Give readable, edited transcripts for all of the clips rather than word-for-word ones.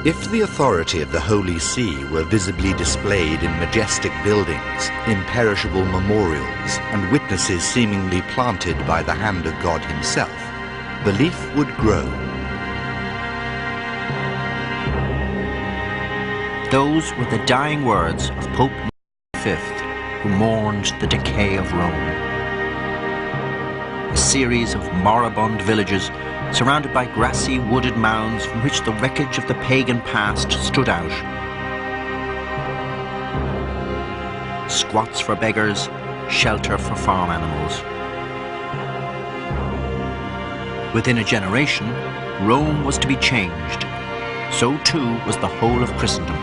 If the authority of the Holy See were visibly displayed in majestic buildings, imperishable memorials, and witnesses seemingly planted by the hand of God himself, belief would grow. Those were the dying words of Pope V, who mourned the decay of Rome. A series of moribund villages surrounded by grassy wooded mounds from which the wreckage of the pagan past stood out. Squats for beggars, shelter for farm animals. Within a generation, Rome was to be changed. So too was the whole of Christendom.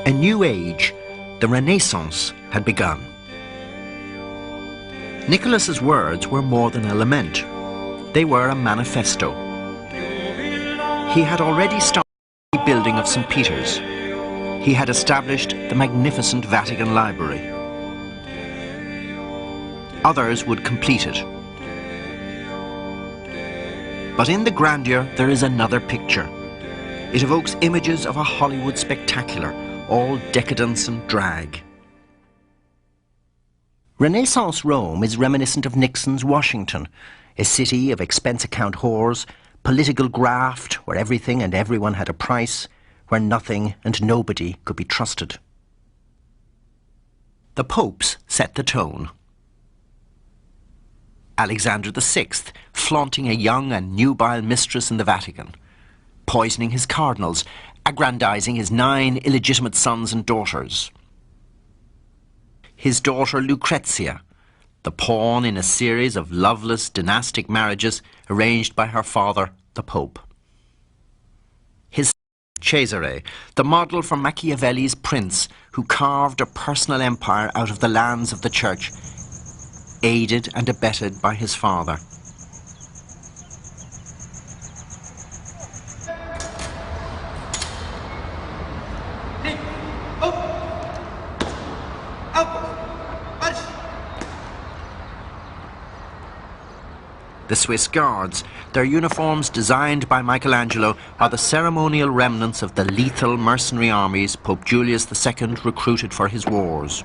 A new age, the Renaissance, had begun. Nicholas's words were more than a lament. They were a manifesto. He had already started the rebuilding of St. Peter's. He had established the magnificent Vatican Library. Others would complete it. But in the grandeur, there is another picture. It evokes images of a Hollywood spectacular, all decadence and drag. Renaissance Rome is reminiscent of Nixon's Washington, a city of expense account whores, political graft where everything and everyone had a price, where nothing and nobody could be trusted. The popes set the tone. Alexander VI, flaunting a young and nubile mistress in the Vatican, poisoning his cardinals, aggrandizing his 9 illegitimate sons and daughters. His daughter Lucrezia, the pawn in a series of loveless dynastic marriages arranged by her father, the Pope. His Cesare, the model for Machiavelli's prince who carved a personal empire out of the lands of the church, aided and abetted by his father. The Swiss Guards, their uniforms designed by Michelangelo, are the ceremonial remnants of the lethal mercenary armies Pope Julius II recruited for his wars.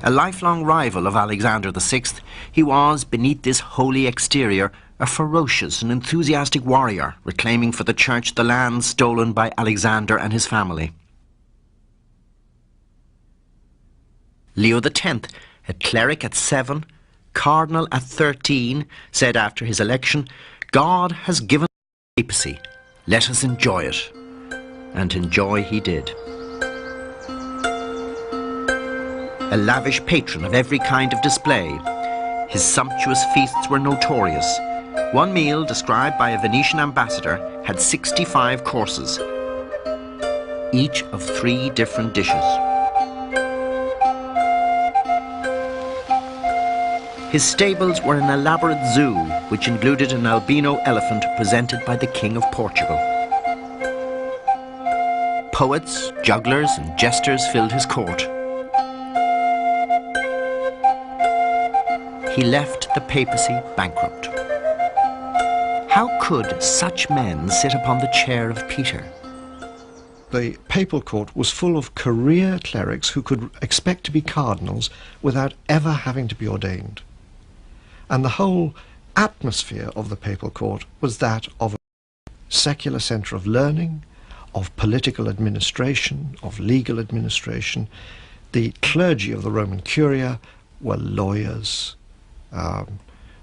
A lifelong rival of Alexander VI, he was, beneath this holy exterior, a ferocious and enthusiastic warrior, reclaiming for the church the lands stolen by Alexander and his family. Leo X, a cleric at 7, cardinal at 13, said after his election, "God has given us the papacy. Let us enjoy it." And enjoy he did. A lavish patron of every kind of display, his sumptuous feasts were notorious. One meal, described by a Venetian ambassador, had 65 courses, each of 3 different dishes. His stables were an elaborate zoo, which included an albino elephant presented by the King of Portugal. Poets, jugglers, and jesters filled his court. He left the papacy bankrupt. How could such men sit upon the chair of Peter? The papal court was full of career clerics who could expect to be cardinals without ever having to be ordained. And the whole atmosphere of the papal court was that of a secular centre of learning, of political administration, of legal administration. The clergy of the Roman Curia were lawyers,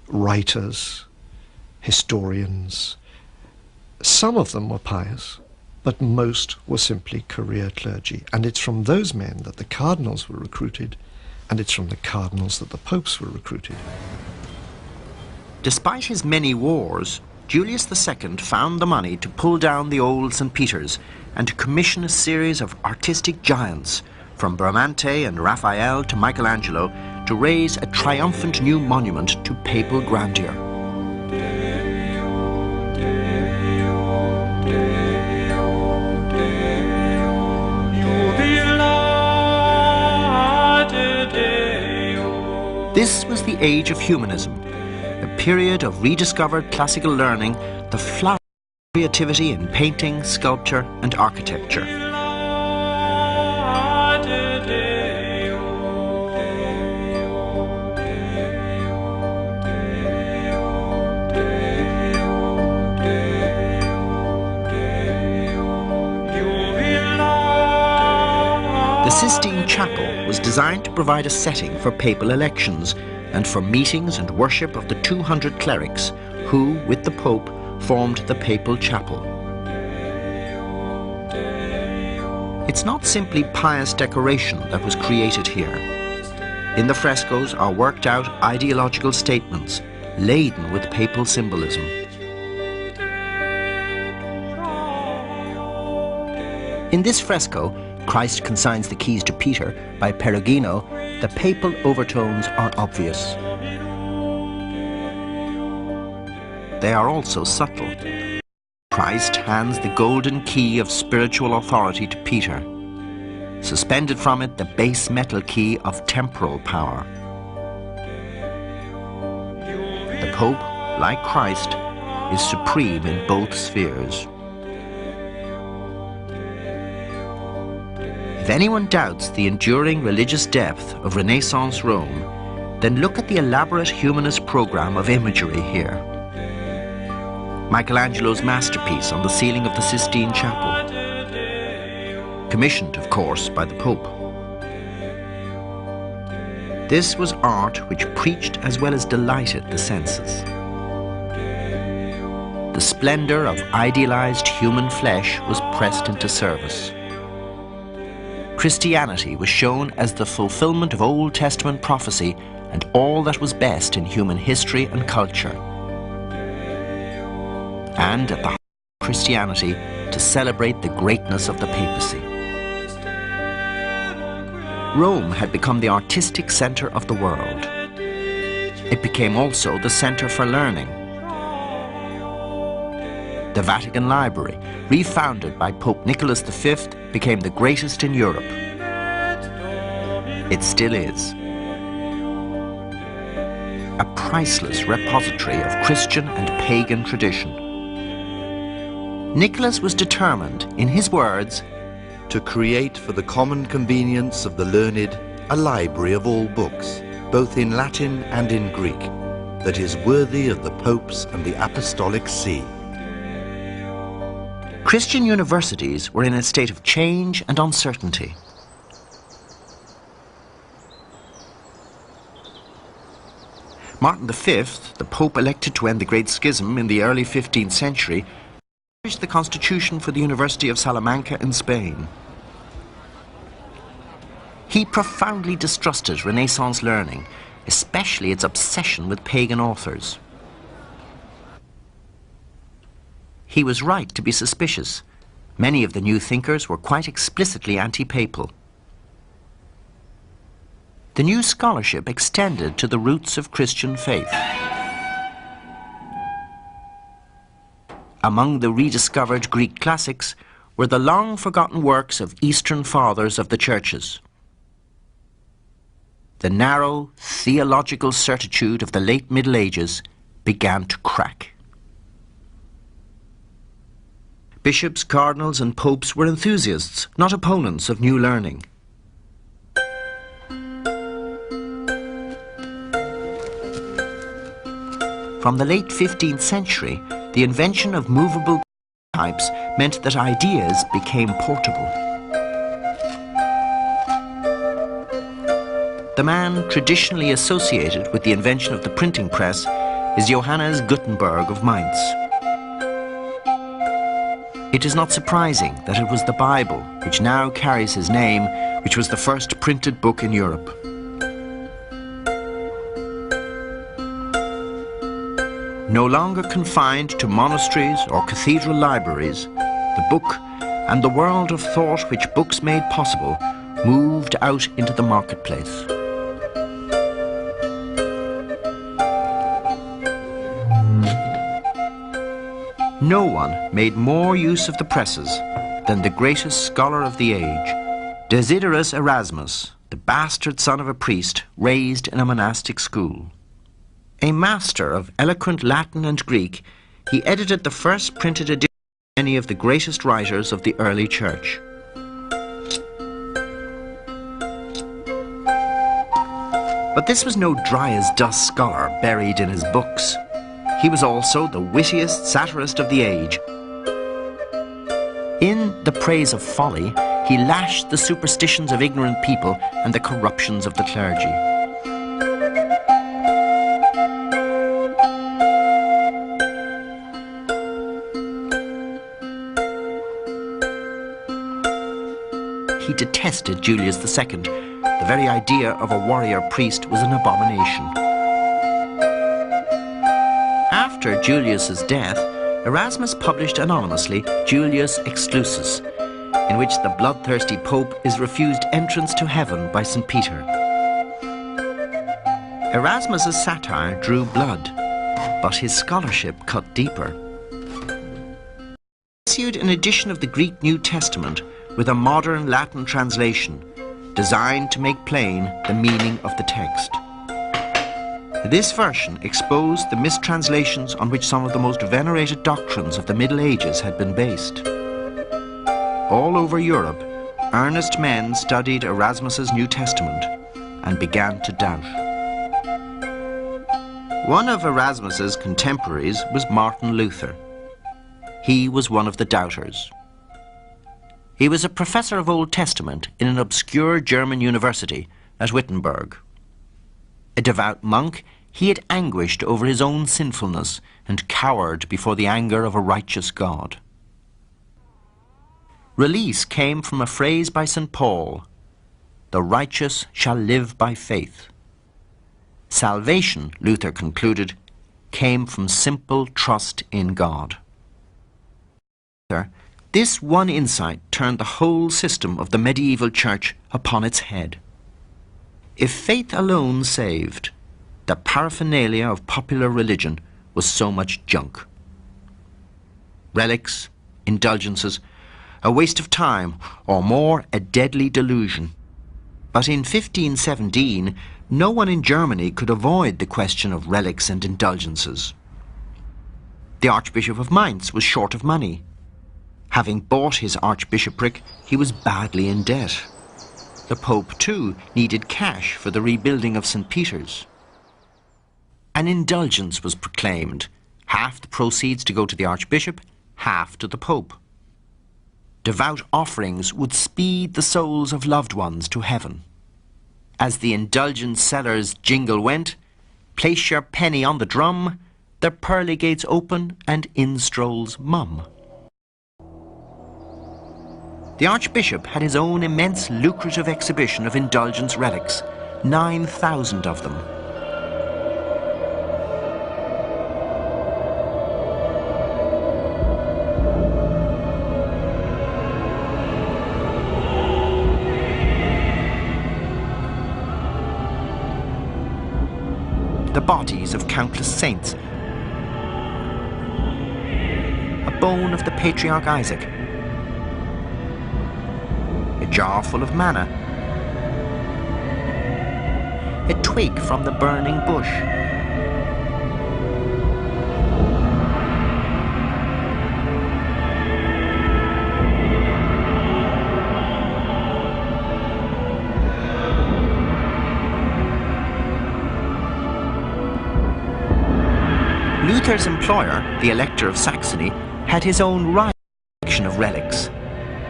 writers, historians. Some of them were pious, but most were simply career clergy. And it's from those men that the cardinals were recruited, and it's from the cardinals that the popes were recruited. Despite his many wars, Julius II found the money to pull down the old St. Peter's and to commission a series of artistic giants, from Bramante and Raphael to Michelangelo, to raise a triumphant new monument to papal grandeur. This was the age of humanism, a period of rediscovered classical learning, the flower of creativity in painting, sculpture and architecture. The Sistine Chapel was designed to provide a setting for papal elections and for meetings and worship of the 200 clerics who, with the Pope, formed the papal chapel. It's not simply pious decoration that was created here. In the frescoes are worked out ideological statements laden with papal symbolism. In this fresco, Christ consigns the keys to Peter by Perugino. The papal overtones are obvious. They are also subtle. Christ hands the golden key of spiritual authority to Peter. Suspended from it, the base metal key of temporal power. The Pope, like Christ, is supreme in both spheres. If anyone doubts the enduring religious depth of Renaissance Rome, then look at the elaborate humanist program of imagery here. Michelangelo's masterpiece on the ceiling of the Sistine Chapel, commissioned, of course, by the Pope. This was art which preached as well as delighted the senses. The splendor of idealized human flesh was pressed into service. Christianity was shown as the fulfillment of Old Testament prophecy and all that was best in human history and culture. And at the heart of Christianity, to celebrate the greatness of the papacy. Rome had become the artistic center of the world. It became also the center for learning. The Vatican Library, refounded by Pope Nicholas V, became the greatest in Europe. It still is. A priceless repository of Christian and pagan tradition. Nicholas was determined, in his words, to create for the common convenience of the learned a library of all books, both in Latin and in Greek, that is worthy of the popes and the apostolic see. Christian universities were in a state of change and uncertainty. Martin V, the Pope elected to end the Great Schism in the early 15th century, published the constitution for the University of Salamanca in Spain. He profoundly distrusted Renaissance learning, especially its obsession with pagan authors. He was right to be suspicious. Many of the new thinkers were quite explicitly anti-papal. The new scholarship extended to the roots of Christian faith. Among the rediscovered Greek classics were the long-forgotten works of Eastern fathers of the churches. The narrow theological certitude of the late Middle Ages began to crack. Bishops, cardinals and popes were enthusiasts, not opponents of new learning. From the late 15th century, the invention of movable types meant that ideas became portable. The man traditionally associated with the invention of the printing press is Johannes Gutenberg of Mainz. It is not surprising that it was the Bible, which now carries his name, which was the first printed book in Europe. No longer confined to monasteries or cathedral libraries, the book and the world of thought which books made possible moved out into the marketplace. No one made more use of the presses than the greatest scholar of the age, Desiderius Erasmus, the bastard son of a priest raised in a monastic school. A master of eloquent Latin and Greek, he edited the first printed edition of many of the greatest writers of the early church. But this was no dry-as-dust scholar buried in his books. He was also the wittiest satirist of the age. In The Praise of Folly, he lashed the superstitions of ignorant people and the corruptions of the clergy. He detested Julius II. The very idea of a warrior priest was an abomination. After Julius's death, Erasmus published anonymously Julius Exclusus, in which the bloodthirsty Pope is refused entrance to heaven by St. Peter. Erasmus's satire drew blood, but his scholarship cut deeper. He issued an edition of the Greek New Testament with a modern Latin translation, designed to make plain the meaning of the text. This version exposed the mistranslations on which some of the most venerated doctrines of the Middle Ages had been based. All over Europe, earnest men studied Erasmus's New Testament and began to doubt. One of Erasmus's contemporaries was Martin Luther. He was one of the doubters. He was a professor of Old Testament in an obscure German university at Wittenberg. A devout monk, he had anguished over his own sinfulness and cowered before the anger of a righteous God. Release came from a phrase by St. Paul, "The righteous shall live by faith." Salvation, Luther concluded, came from simple trust in God. This one insight turned the whole system of the medieval church upon its head. If faith alone saved, the paraphernalia of popular religion was so much junk. Relics, indulgences, a waste of time, or more, a deadly delusion. But in 1517, no one in Germany could avoid the question of relics and indulgences. The Archbishop of Mainz was short of money. Having bought his archbishopric, he was badly in debt. The Pope, too, needed cash for the rebuilding of St. Peter's. An indulgence was proclaimed, half the proceeds to go to the Archbishop, half to the Pope. Devout offerings would speed the souls of loved ones to heaven. As the indulgence seller's jingle went, "Place your penny on the drum, the pearly gates open and in strolls Mum." The Archbishop had his own immense lucrative exhibition of indulgence relics, 9,000 of them. The bodies of countless saints, a bone of the patriarch Isaac, a jar full of manna, a twig from the burning bush, Luther's employer, the Elector of Saxony, had his own collection of relics.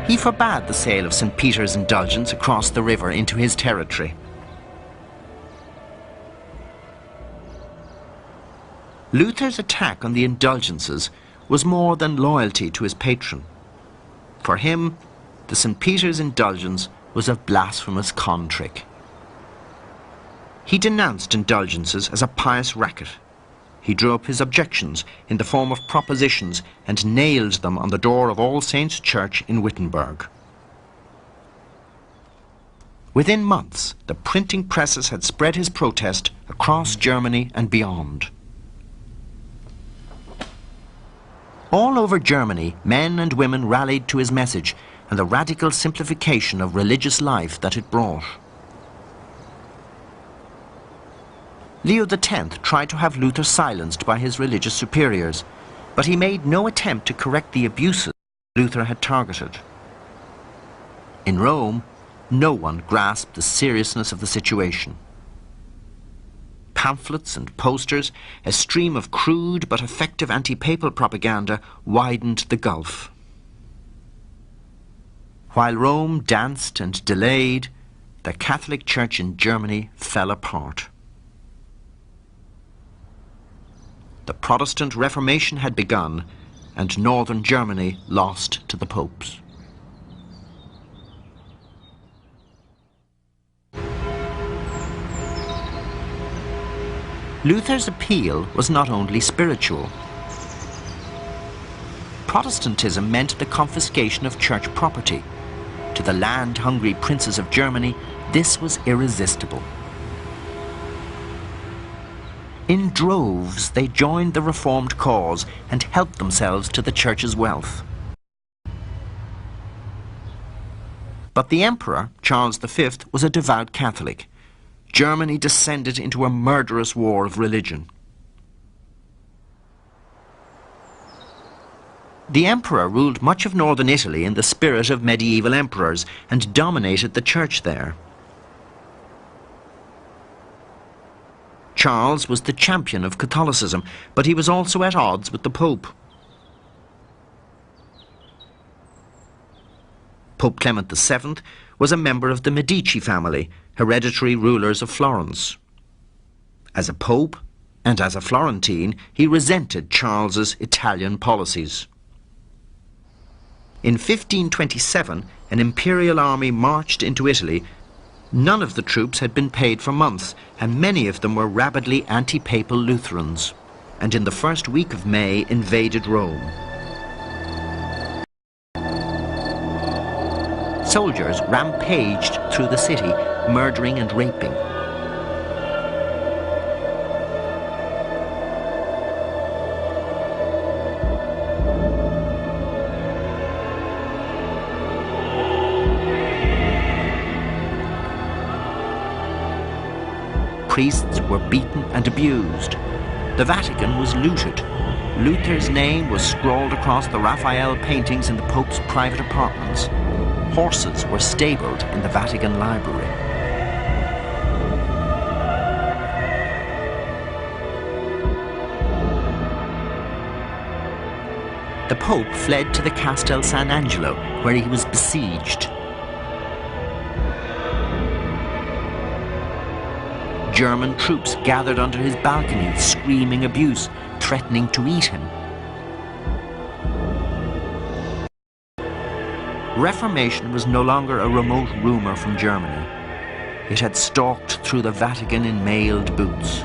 He forbade the sale of St. Peter's indulgence across the river into his territory. Luther's attack on the indulgences was more than loyalty to his patron. For him, the St. Peter's indulgence was a blasphemous con trick. He denounced indulgences as a pious racket. He drew up his objections in the form of propositions and nailed them on the door of All Saints' Church in Wittenberg. Within months, the printing presses had spread his protest across Germany and beyond. All over Germany, men and women rallied to his message and the radical simplification of religious life that it brought. Leo X tried to have Luther silenced by his religious superiors, but he made no attempt to correct the abuses Luther had targeted. In Rome, no one grasped the seriousness of the situation. Pamphlets and posters, a stream of crude but effective anti-papal propaganda widened the gulf. While Rome danced and delayed, the Catholic Church in Germany fell apart. The Protestant Reformation had begun, and northern Germany lost to the popes. Luther's appeal was not only spiritual. Protestantism meant the confiscation of church property. To the land-hungry princes of Germany, this was irresistible. In droves, they joined the Reformed cause and helped themselves to the church's wealth. But the Emperor, Charles V, was a devout Catholic. Germany descended into a murderous war of religion. The Emperor ruled much of northern Italy in the spirit of medieval emperors and dominated the church there. Charles was the champion of Catholicism, but he was also at odds with the Pope. Pope Clement VII was a member of the Medici family, hereditary rulers of Florence. As a pope and as a Florentine, he resented Charles's Italian policies. In 1527, an imperial army marched into Italy. None of the troops had been paid for months, and many of them were rabidly anti-papal Lutherans, and in the first week of May invaded Rome. Soldiers rampaged through the city, murdering and raping. Priests were beaten and abused. The Vatican was looted. Luther's name was scrawled across the Raphael paintings in the Pope's private apartments. Horses were stabled in the Vatican library. The Pope fled to the Castel San Angelo, where he was besieged. German troops gathered under his balcony, screaming abuse, threatening to eat him. Reformation was no longer a remote rumour from Germany. It had stalked through the Vatican in mailed boots.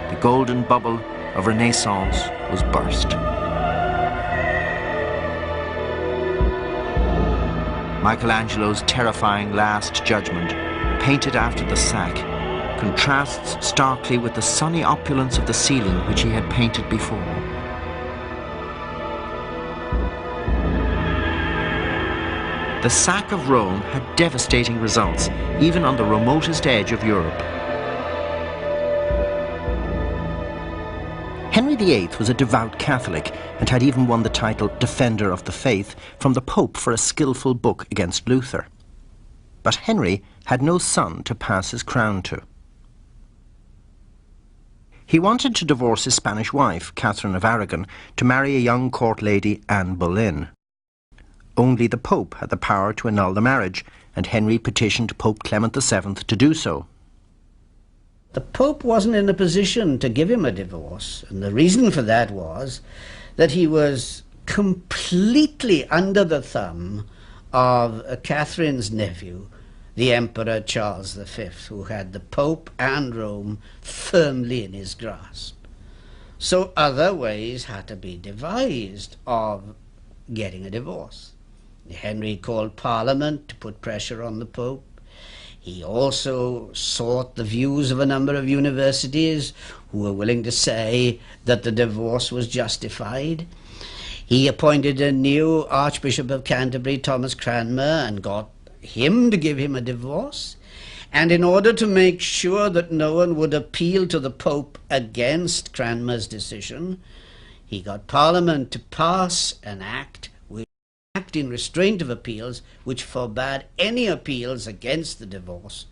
The golden bubble of Renaissance was burst. Michelangelo's terrifying Last Judgment, painted after the sack, contrasts starkly with the sunny opulence of the ceiling which he had painted before. The sack of Rome had devastating results, even on the remotest edge of Europe. Henry VIII was a devout Catholic and had even won the title Defender of the Faith from the Pope for a skillful book against Luther. But Henry had no son to pass his crown to. He wanted to divorce his Spanish wife, Catherine of Aragon, to marry a young court lady, Anne Boleyn. Only the Pope had the power to annul the marriage, and Henry petitioned Pope Clement VII to do so. The Pope wasn't in a position to give him a divorce, and the reason for that was that he was completely under the thumb of Catherine's nephew, the Emperor Charles V, who had the Pope and Rome firmly in his grasp. So other ways had to be devised of getting a divorce. Henry called Parliament to put pressure on the Pope. He also sought the views of a number of universities who were willing to say that the divorce was justified. He appointed a new Archbishop of Canterbury, Thomas Cranmer, and got him to give him a divorce. And in order to make sure that no one would appeal to the Pope against Cranmer's decision, he got Parliament to pass an act in restraint of appeals, which forbade any appeals against the divorce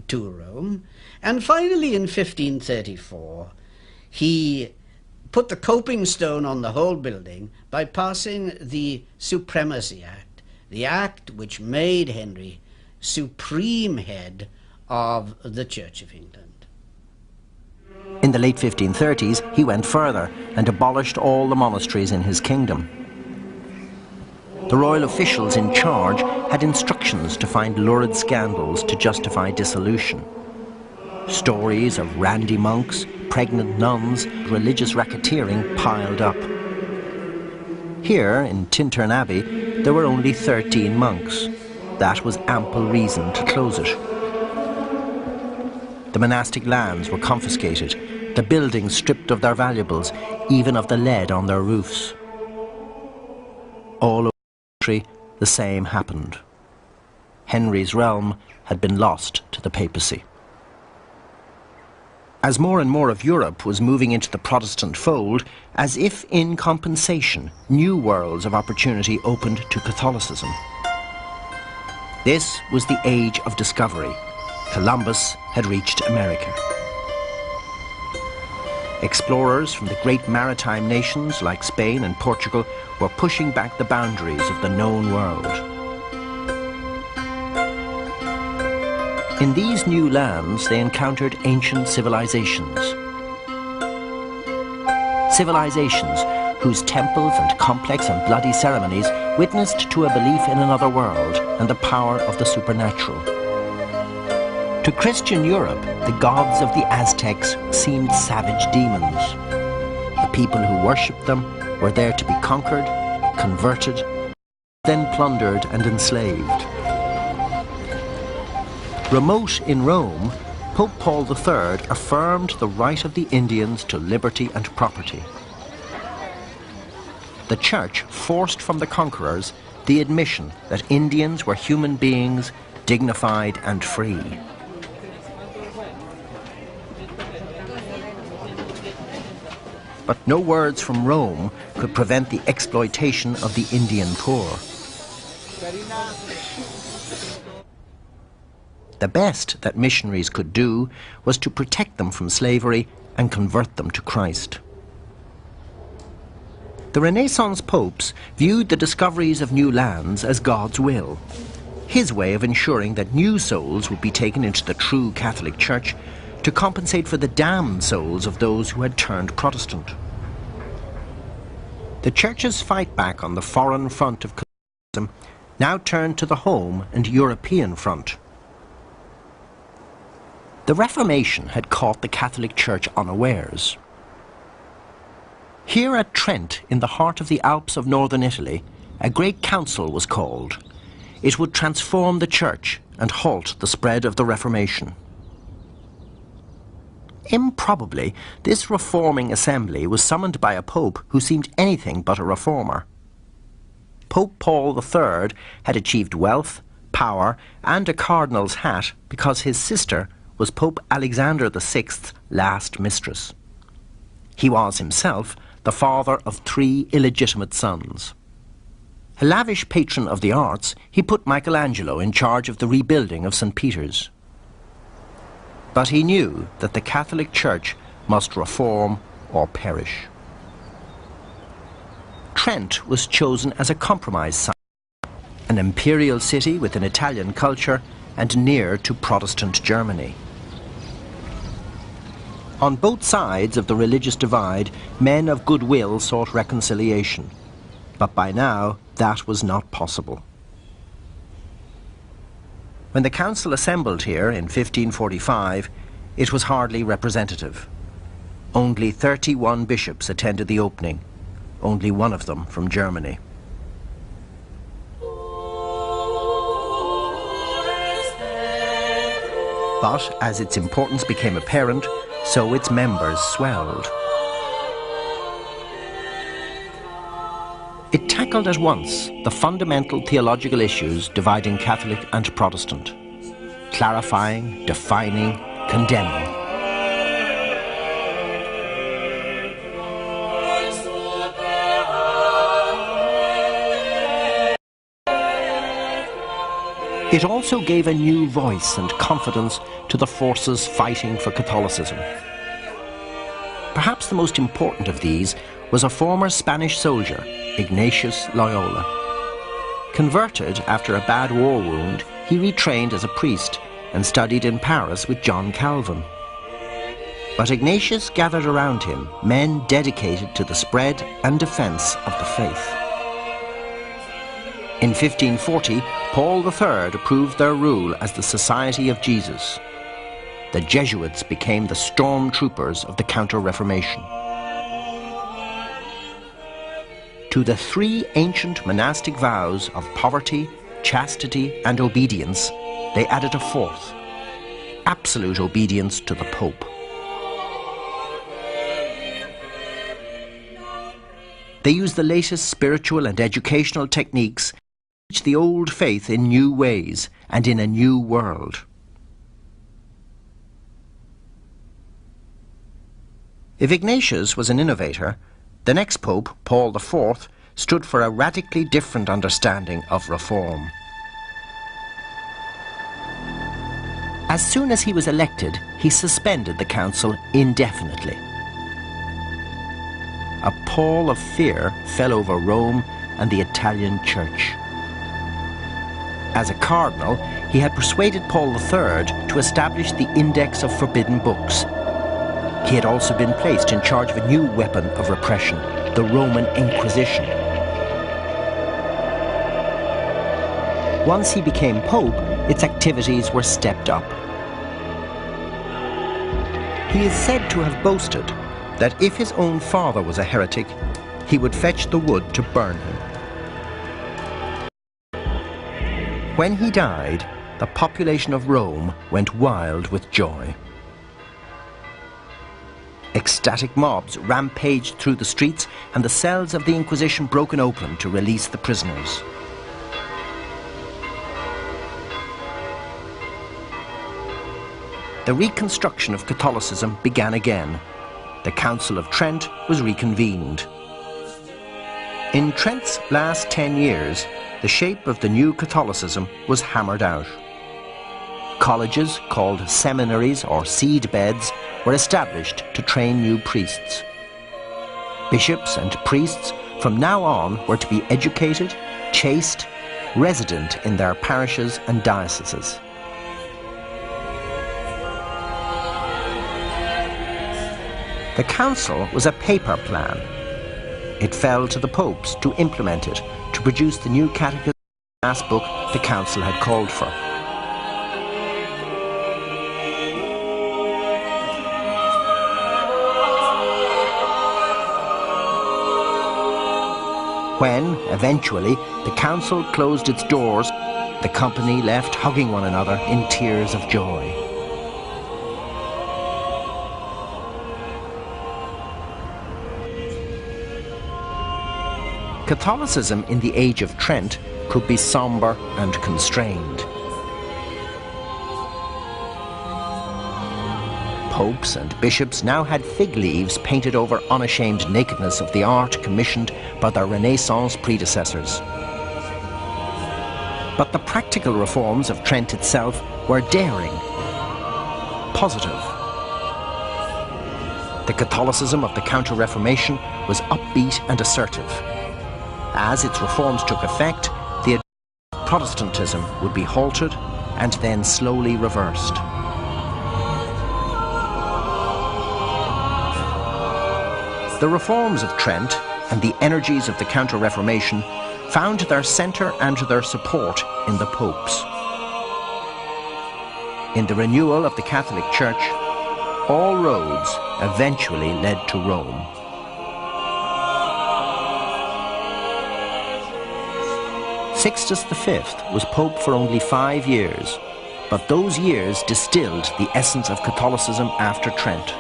to Rome. And finally, in 1534, he put the coping stone on the whole building by passing the Supremacy Act, the act which made Henry supreme head of the Church of England. In the late 1530s, he went further and abolished all the monasteries in his kingdom. The royal officials in charge had instructions to find lurid scandals to justify dissolution. Stories of randy monks, pregnant nuns, religious racketeering piled up. Here, in Tintern Abbey, there were only 13 monks. That was ample reason to close it. The monastic lands were confiscated, the buildings stripped of their valuables, even of the lead on their roofs. All over the country, the same happened. Henry's realm had been lost to the papacy. As more and more of Europe was moving into the Protestant fold, as if in compensation, new worlds of opportunity opened to Catholicism. This was the age of discovery. Columbus had reached America. Explorers from the great maritime nations like Spain and Portugal were pushing back the boundaries of the known world. In these new lands, they encountered ancient civilizations. Civilizations whose temples and complex and bloody ceremonies witnessed to a belief in another world and the power of the supernatural. To Christian Europe, the gods of the Aztecs seemed savage demons. The people who worshipped them were there to be conquered, converted, then plundered and enslaved. Remote in Rome, Pope Paul III affirmed the right of the Indians to liberty and property. The Church forced from the conquerors the admission that Indians were human beings, dignified and free. But no words from Rome could prevent the exploitation of the Indian poor. The best that missionaries could do was to protect them from slavery and convert them to Christ. The Renaissance popes viewed the discoveries of new lands as God's will, his way of ensuring that new souls would be taken into the true Catholic Church to compensate for the damned souls of those who had turned Protestant. The Church's fight back on the foreign front of Catholicism now turned to the home and European front. The Reformation had caught the Catholic Church unawares. Here at Trent, in the heart of the Alps of northern Italy, a great council was called. It would transform the Church and halt the spread of the Reformation. Improbably, this reforming assembly was summoned by a pope who seemed anything but a reformer. Pope Paul III had achieved wealth, power, and a cardinal's hat because his sister was Pope Alexander VI's last mistress. He was himself the father of 3 illegitimate sons. A lavish patron of the arts, he put Michelangelo in charge of the rebuilding of St. Peter's. But he knew that the Catholic Church must reform or perish. Trent was chosen as a compromise site, an imperial city with an Italian culture and near to Protestant Germany. On both sides of the religious divide, men of goodwill sought reconciliation, but by now that was not possible. When the council assembled here in 1545, it was hardly representative. Only 31 bishops attended the opening, only one of them from Germany. But as its importance became apparent, so its members swelled. It tackled at once the fundamental theological issues dividing Catholic and Protestant, clarifying, defining, condemning. It also gave a new voice and confidence to the forces fighting for Catholicism. Perhaps the most important of these was a former Spanish soldier, Ignatius Loyola. Converted after a bad war wound, he retrained as a priest and studied in Paris with John Calvin. But Ignatius gathered around him men dedicated to the spread and defence of the faith. In 1540, Paul III approved their rule as the Society of Jesus. The Jesuits became the stormtroopers of the Counter-Reformation. To the three ancient monastic vows of poverty, chastity, and obedience, they added a fourth: absolute obedience to the Pope. They used the latest spiritual and educational techniques to teach the old faith in new ways and in a new world. If Ignatius was an innovator, the next Pope, Paul IV, stood for a radically different understanding of reform. As soon as he was elected, he suspended the council indefinitely. A pall of fear fell over Rome and the Italian Church. As a cardinal, he had persuaded Paul III to establish the Index of Forbidden Books. He had also been placed in charge of a new weapon of repression, the Roman Inquisition. Once he became Pope, its activities were stepped up. He is said to have boasted that if his own father was a heretic, he would fetch the wood to burn him. When he died, the population of Rome went wild with joy. Ecstatic mobs rampaged through the streets and the cells of the Inquisition broken open to release the prisoners. The reconstruction of Catholicism began again. The Council of Trent was reconvened. In Trent's last 10 years, the shape of the new Catholicism was hammered out. Colleges, called seminaries or seed beds, were established to train new priests. Bishops and priests from now on were to be educated, chaste, resident in their parishes and dioceses. The council was a paper plan. It fell to the popes to implement it, to produce the new catechism and mass book the council had called for. When, eventually, the council closed its doors, the company left hugging one another in tears of joy. Catholicism in the Age of Trent could be sombre and constrained. Popes and bishops now had fig leaves painted over unashamed nakedness of the art commissioned by their Renaissance predecessors. But the practical reforms of Trent itself were daring, positive. The Catholicism of the Counter-Reformation was upbeat and assertive. As its reforms took effect, the Protestantism would be halted and then slowly reversed. The reforms of Trent and the energies of the Counter-Reformation found their centre and their support in the popes. In the renewal of the Catholic Church, all roads eventually led to Rome. Sixtus V was Pope for only 5 years, but those years distilled the essence of Catholicism after Trent.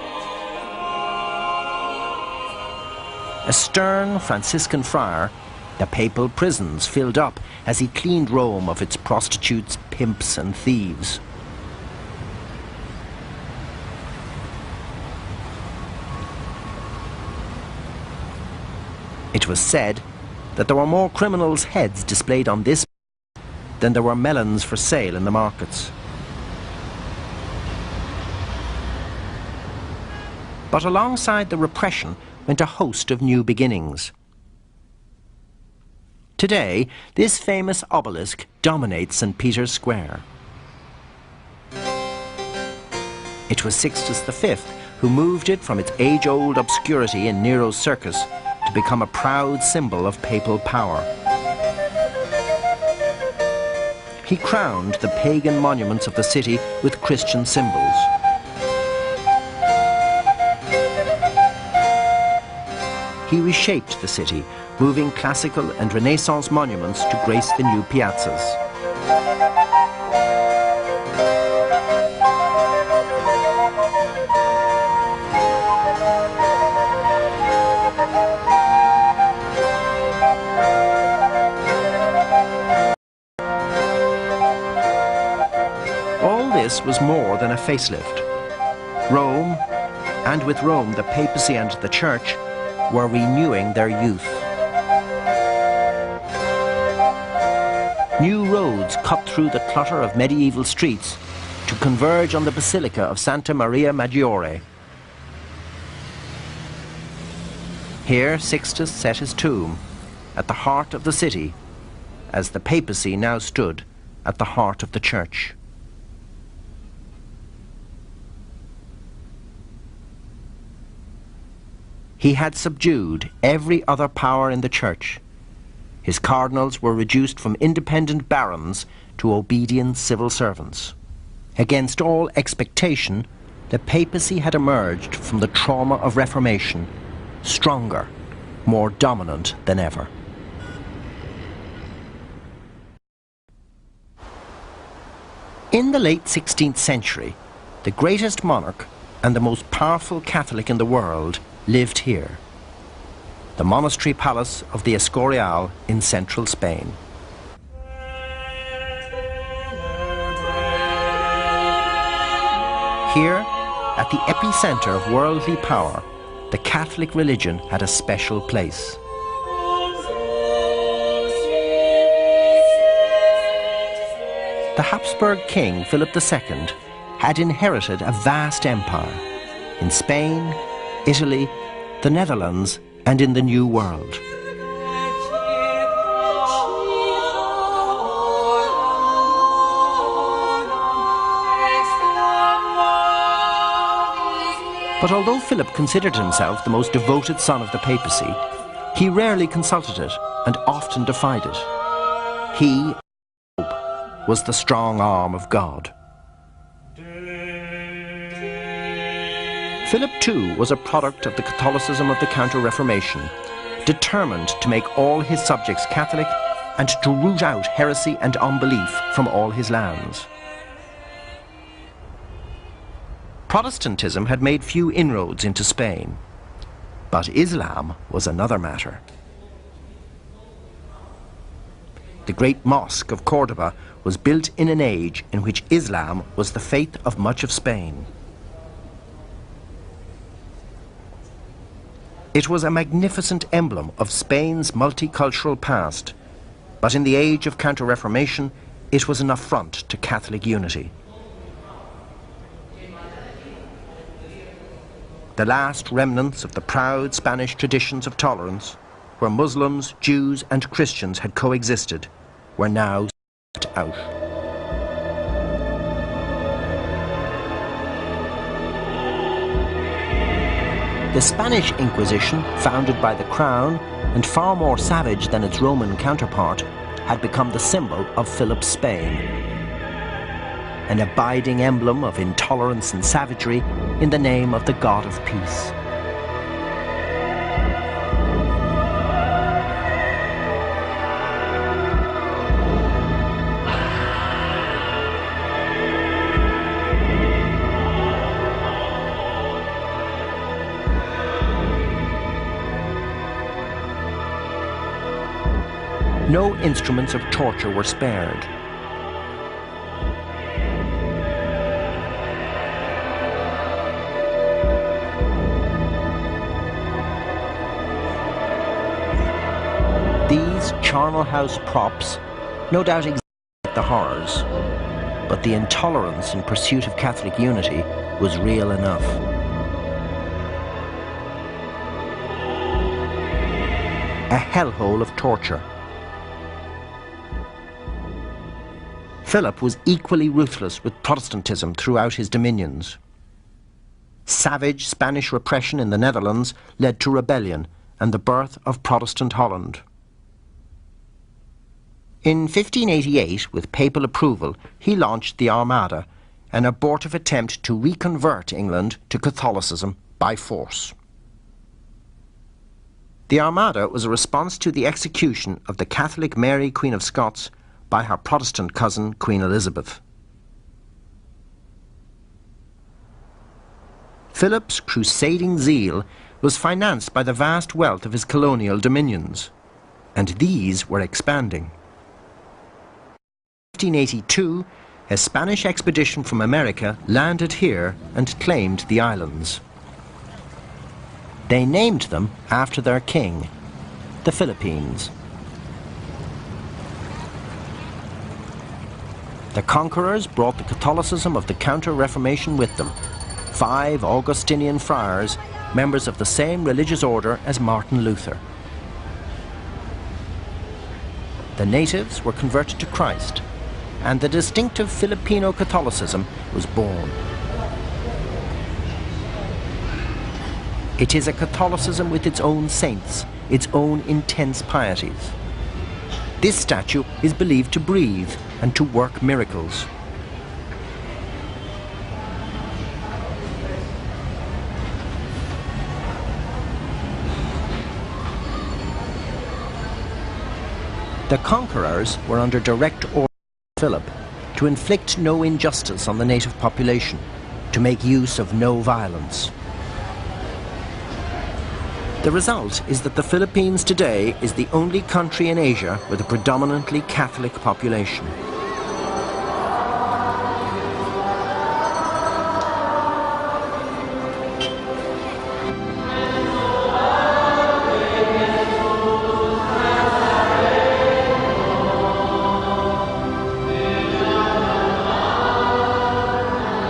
A stern Franciscan friar, The papal prisons filled up as he cleaned Rome of its prostitutes, pimps and thieves. It was said that there were more criminals' heads displayed on this than there were melons for sale in the markets. But alongside the repression went a host of new beginnings. Today, this famous obelisk dominates St. Peter's Square. It was Sixtus V who moved it from its age-old obscurity in Nero's circus to become a proud symbol of papal power. He crowned the pagan monuments of the city with Christian symbols. He reshaped the city, moving classical and Renaissance monuments to grace the new piazzas. All this was more than a facelift. Rome, and with Rome the papacy and the church, were renewing their youth. New roads cut through the clutter of medieval streets to converge on the Basilica of Santa Maria Maggiore. Here Sixtus set his tomb, at the heart of the city, as the papacy now stood at the heart of the church. He had subdued every other power in the church. His cardinals were reduced from independent barons to obedient civil servants. Against all expectation, the papacy had emerged from the trauma of Reformation, stronger, more dominant than ever. In the late 16th century, the greatest monarch and the most powerful Catholic in the world lived here, the monastery palace of the Escorial in central Spain. Here, at the epicenter of worldly power, the Catholic religion had a special place. The Habsburg king Philip II had inherited a vast empire in Spain, Italy, the Netherlands, and in the New World. But although Philip considered himself the most devoted son of the papacy, he rarely consulted it and often defied it. He was the strong arm of God. Philip too was a product of the Catholicism of the Counter-Reformation, determined to make all his subjects Catholic and to root out heresy and unbelief from all his lands. Protestantism had made few inroads into Spain, but Islam was another matter. The great mosque of Cordoba was built in an age in which Islam was the faith of much of Spain. It was a magnificent emblem of Spain's multicultural past, but in the age of Counter-Reformation, it was an affront to Catholic unity. The last remnants of the proud Spanish traditions of tolerance, where Muslims, Jews and Christians had coexisted, were now swept out. The Spanish Inquisition, founded by the Crown and far more savage than its Roman counterpart, had become the symbol of Philip's Spain, an abiding emblem of intolerance and savagery in the name of the God of peace. No instruments of torture were spared. These charnel house props no doubt exaggerate the horrors, but the intolerance in pursuit of Catholic unity was real enough. A hellhole of torture. Philip was equally ruthless with Protestantism throughout his dominions. Savage Spanish repression in the Netherlands led to rebellion and the birth of Protestant Holland. In 1588, with papal approval, he launched the Armada, an abortive attempt to reconvert England to Catholicism by force. The Armada was a response to the execution of the Catholic Mary, Queen of Scots, by her Protestant cousin, Queen Elizabeth. Philip's crusading zeal was financed by the vast wealth of his colonial dominions, and these were expanding. In 1582, a Spanish expedition from America landed here and claimed the islands. They named them after their king, the Philippines. The conquerors brought the Catholicism of the Counter-Reformation with them. 5 Augustinian friars, members of the same religious order as Martin Luther. The natives were converted to Christ, and the distinctive Filipino Catholicism was born. It is a Catholicism with its own saints, its own intense pieties. This statue is believed to breathe and to work miracles. The conquerors were under direct order of Philip to inflict no injustice on the native population, to make use of no violence. The result is that the Philippines today is the only country in Asia with a predominantly Catholic population.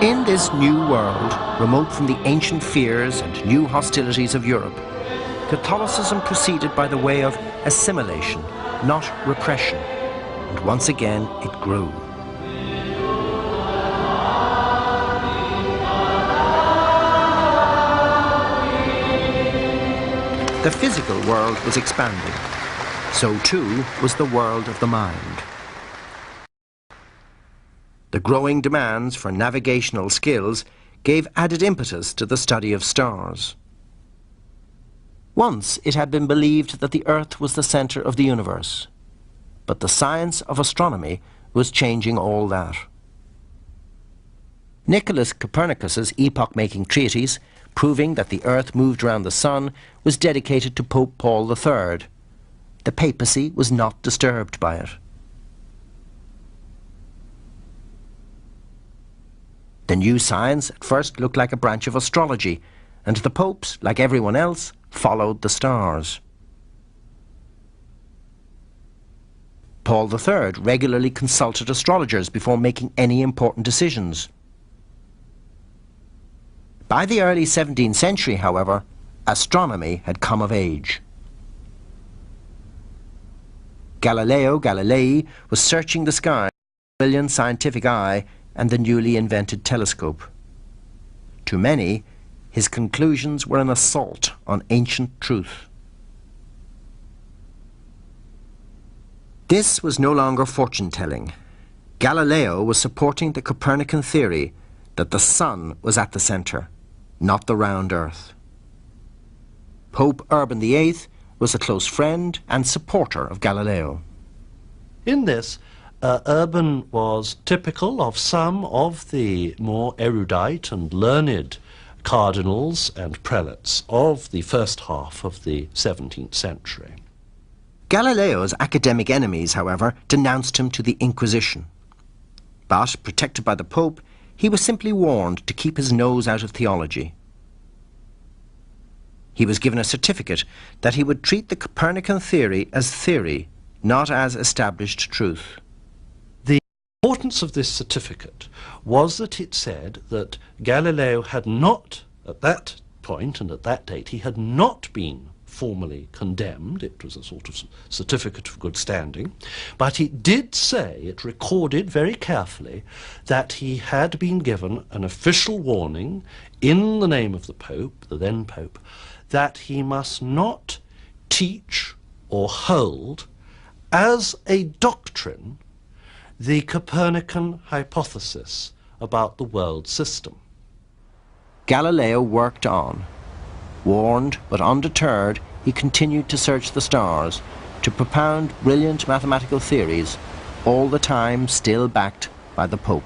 In this new world, remote from the ancient fears and new hostilities of Europe, Catholicism proceeded by the way of assimilation, not repression, and once again it grew. The physical world was expanding. So too was the world of the mind. The growing demands for navigational skills gave added impetus to the study of stars. Once it had been believed that the Earth was the centre of the universe, but the science of astronomy was changing all that. Nicholas Copernicus's epoch-making treatise, proving that the Earth moved around the Sun, was dedicated to Pope Paul III. The papacy was not disturbed by it. The new science at first looked like a branch of astrology, and the popes, like everyone else, followed the stars. Paul III regularly consulted astrologers before making any important decisions. By the early 17th century, however, astronomy had come of age. Galileo Galilei was searching the sky with a brilliant scientific eye and the newly invented telescope. To many, his conclusions were an assault on ancient truth. This was no longer fortune-telling. Galileo was supporting the Copernican theory that the sun was at the centre, not the round earth. Pope Urban VIII was a close friend and supporter of Galileo. In this, Urban was typical of some of the more erudite and learned cardinals and prelates of the first half of the 17th century. Galileo's academic enemies, however, denounced him to the Inquisition. But, protected by the Pope, he was simply warned to keep his nose out of theology. He was given a certificate that he would treat the Copernican theory as theory, not as established truth. The importance of this certificate was that it said that Galileo had not, at that point and at that date, he had not been formally condemned. It was a sort of certificate of good standing. But it did say, it recorded very carefully, that he had been given an official warning in the name of the Pope, the then Pope, that he must not teach or hold as a doctrine the Copernican hypothesis about the world system. Galileo worked on. Warned but undeterred, he continued to search the stars, to propound brilliant mathematical theories, all the time still backed by the Pope.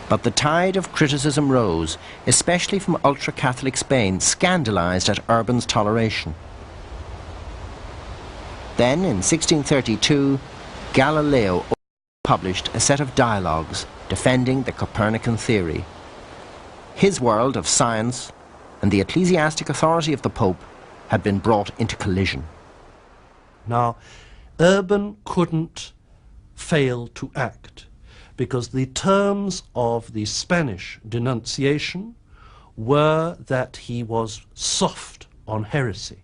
But the tide of criticism rose, especially from ultra-Catholic Spain, scandalized at Urban's toleration. Then, in 1632, Galileo published a set of dialogues defending the Copernican theory. His world of science and the ecclesiastic authority of the Pope had been brought into collision. Now, Urban couldn't fail to act, because the terms of the Spanish denunciation were that he was soft on heresy.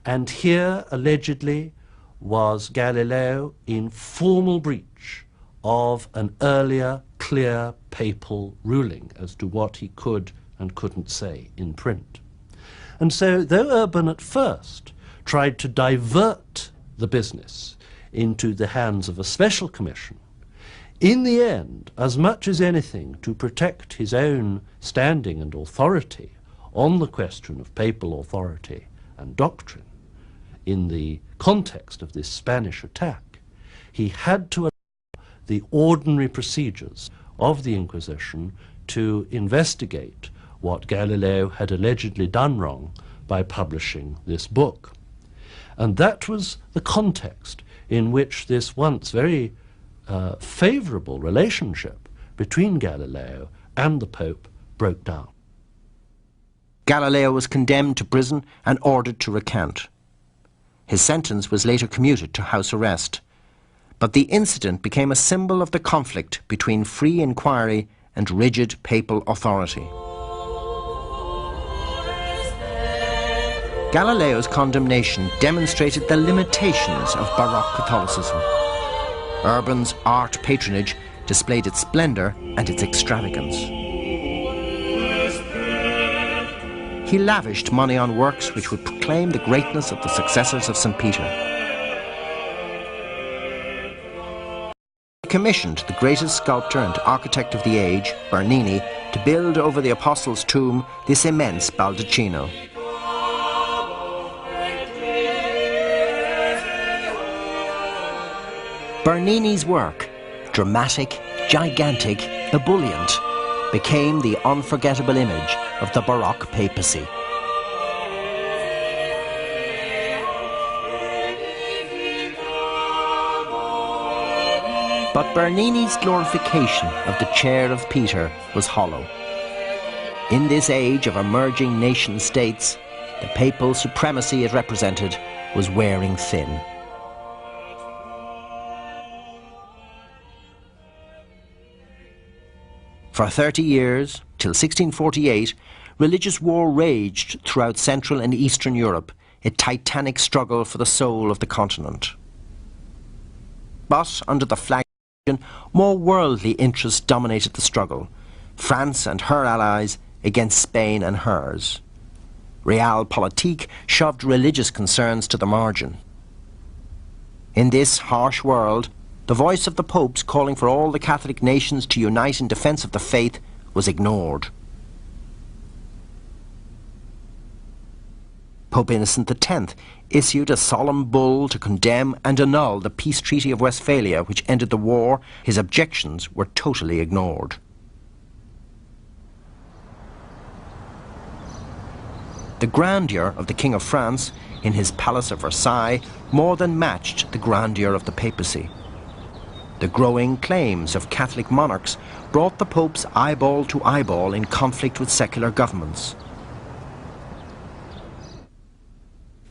And here, allegedly, was Galileo in formal breach of an earlier clear papal ruling as to what he could and couldn't say in print. And so, though Urban at first tried to divert the business into the hands of a special commission, in the end, as much as anything, to protect his own standing and authority on the question of papal authority and doctrine, in the context of this Spanish attack, he had to allow the ordinary procedures of the Inquisition to investigate what Galileo had allegedly done wrong by publishing this book. And that was the context in which this once very favourable relationship between Galileo and the Pope broke down. Galileo was condemned to prison and ordered to recant. His sentence was later commuted to house arrest. But the incident became a symbol of the conflict between free inquiry and rigid papal authority. Galileo's condemnation demonstrated the limitations of Baroque Catholicism. Urban's art patronage displayed its splendour and its extravagance. He lavished money on works which would proclaim the greatness of the successors of St. Peter. He commissioned the greatest sculptor and architect of the age, Bernini, to build over the Apostles' tomb this immense baldacchino. Bernini's work, dramatic, gigantic, ebullient, became the unforgettable image of the Baroque papacy. But Bernini's glorification of the chair of Peter was hollow. In this age of emerging nation-states, the papal supremacy it represented was wearing thin. For 30 years, till 1648, religious war raged throughout Central and Eastern Europe, a titanic struggle for the soul of the continent. But under the flag, more worldly interests dominated the struggle. France and her allies against Spain and hers. Realpolitik shoved religious concerns to the margin. In this harsh world, the voice of the popes calling for all the Catholic nations to unite in defence of the faith was ignored. Pope Innocent X issued a solemn bull to condemn and annul the peace treaty of Westphalia, which ended the war. His objections were totally ignored. The grandeur of the King of France in his palace of Versailles more than matched the grandeur of the papacy. The growing claims of Catholic monarchs brought the popes eyeball to eyeball in conflict with secular governments.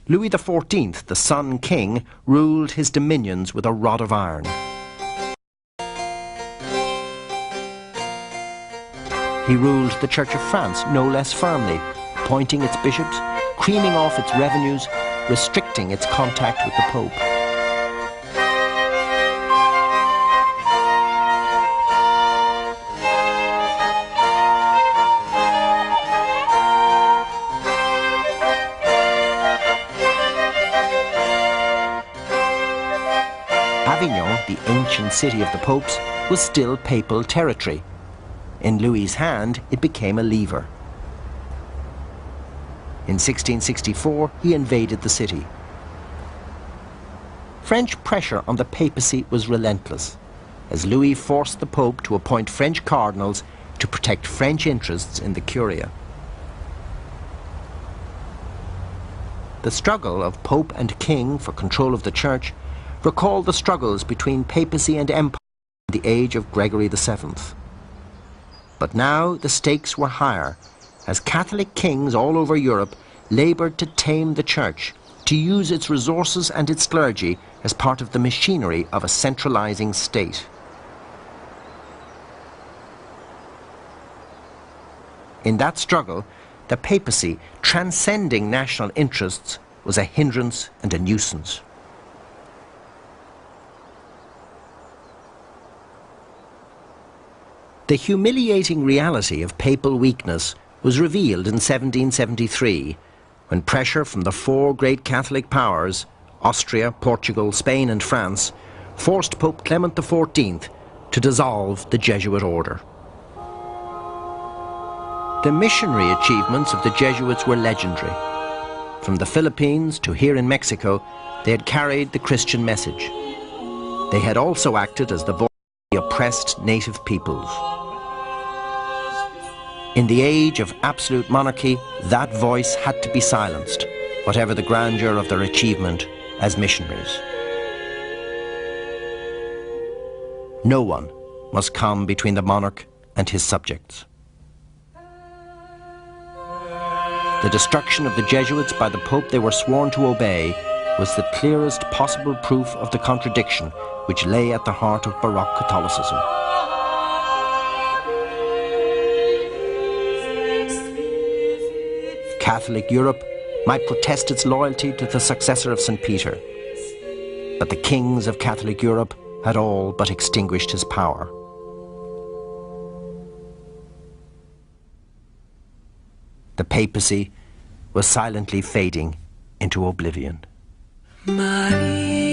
Louis XIV, the Sun King, ruled his dominions with a rod of iron. He ruled the Church of France no less firmly, appointing its bishops, creaming off its revenues, restricting its contact with the Pope. Avignon, the ancient city of the popes, was still papal territory. In Louis's hand, it became a lever. In 1664, he invaded the city. French pressure on the papacy was relentless, as Louis forced the Pope to appoint French cardinals to protect French interests in the Curia. The struggle of Pope and King for control of the Church recalled the struggles between papacy and empire in the age of Gregory VII. But now the stakes were higher, as Catholic kings all over Europe laboured to tame the Church, to use its resources and its clergy as part of the machinery of a centralising state. In that struggle, the papacy, transcending national interests, was a hindrance and a nuisance. The humiliating reality of papal weakness was revealed in 1773, when pressure from the four great Catholic powers, Austria, Portugal, Spain and France, forced Pope Clement XIV to dissolve the Jesuit order. The missionary achievements of the Jesuits were legendary. From the Philippines to here in Mexico, they had carried the Christian message. They had also acted as the voice of the oppressed native peoples. In the age of absolute monarchy, that voice had to be silenced, whatever the grandeur of their achievement as missionaries. No one must come between the monarch and his subjects. The destruction of the Jesuits by the Pope they were sworn to obey was the clearest possible proof of the contradiction which lay at the heart of Baroque Catholicism. Catholic Europe might protest its loyalty to the successor of St. Peter, but the kings of Catholic Europe had all but extinguished his power. The papacy was silently fading into oblivion. Maria.